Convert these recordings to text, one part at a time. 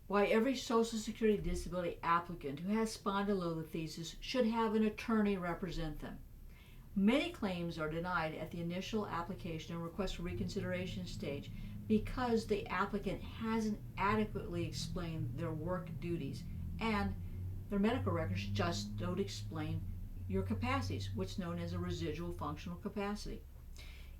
Why every Social Security disability applicant who has spondylolisthesis should have an attorney represent them. Many claims are denied at the initial application and request for reconsideration stage because the applicant hasn't adequately explained their work duties and their medical records just don't explain your capacities, what's known as a residual functional capacity.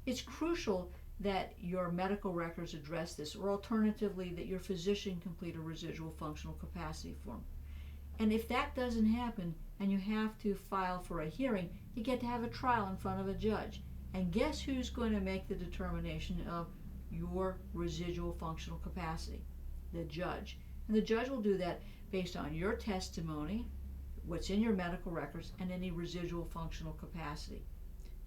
It's crucial that your medical records address this, or alternatively that your physician complete a residual functional capacity form. And if that doesn't happen and you have to file for a hearing, you get to have a trial in front of a judge. And guess who's going to make the determination of your residual functional capacity? The judge. And the judge will do that based on your testimony, what's in your medical records, and any residual functional capacity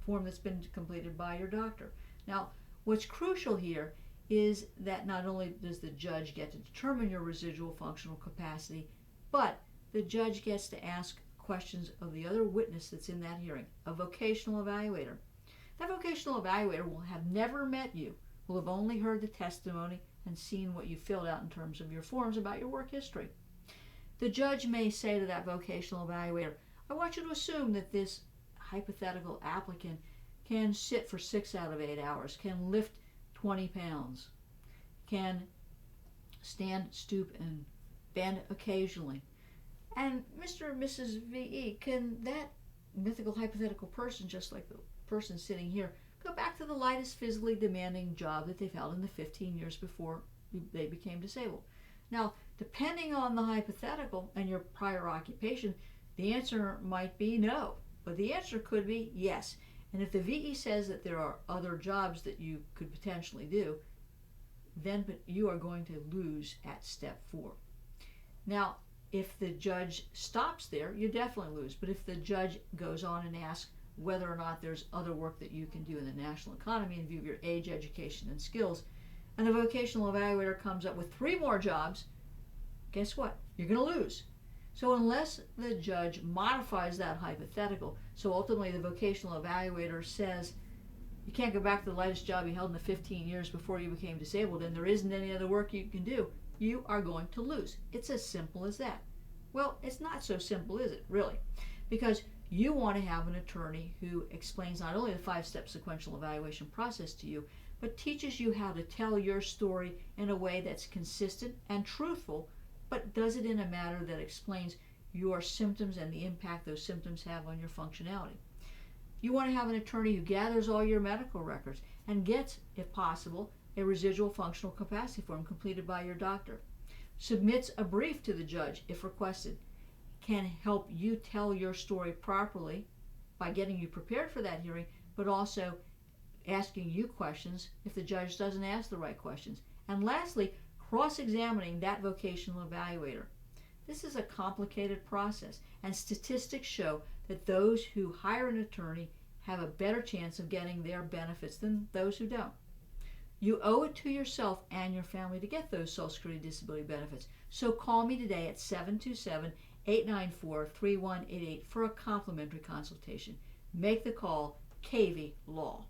form that's been completed by your doctor. Now, what's crucial here is that not only does the judge get to determine your residual functional capacity, but the judge gets to ask questions of the other witness that's in that hearing, a vocational evaluator. That vocational evaluator will have never met you, will have only heard the testimony and seen what you filled out in terms of your forms about your work history. The judge may say to that vocational evaluator, I want you to assume that this hypothetical applicant can sit for 6 out of 8 hours, can lift 20 pounds, can stand, stoop, and bend occasionally. And Mr. and Mrs. VE, can that mythical hypothetical person, just like the person sitting here, go back to the lightest physically demanding job that they've held in the 15 years before they became disabled? Now, depending on the hypothetical and your prior occupation, the answer might be no, but the answer could be yes. And if the VE says that there are other jobs that you could potentially do, then you are going to lose at step 4. Now, if the judge stops there, you definitely lose. But if the judge goes on and asks whether or not there's other work that you can do in the national economy in view of your age, education, and skills, and the vocational evaluator comes up with 3 more jobs, guess what? You're going to lose. So unless the judge modifies that hypothetical, so ultimately the vocational evaluator says you can't go back to the lightest job you held in the 15 years before you became disabled and there isn't any other work you can do, you are going to lose. It's as simple as that. Well, it's not so simple, is it, really? Because you want to have an attorney who explains not only the 5-step sequential evaluation process to you, but teaches you how to tell your story in a way that's consistent and truthful, but does it in a manner that explains your symptoms and the impact those symptoms have on your functionality. You want to have an attorney who gathers all your medical records and gets, if possible, a residual functional capacity form completed by your doctor, submits a brief to the judge if requested, can help you tell your story properly by getting you prepared for that hearing, but also asking you questions if the judge doesn't ask the right questions. And lastly, cross-examining that vocational evaluator. This is a complicated process, and statistics show that those who hire an attorney have a better chance of getting their benefits than those who don't. You owe it to yourself and your family to get those Social Security disability benefits. So call me today at 727-894-3188 for a complimentary consultation. Make the call, Cavey Law.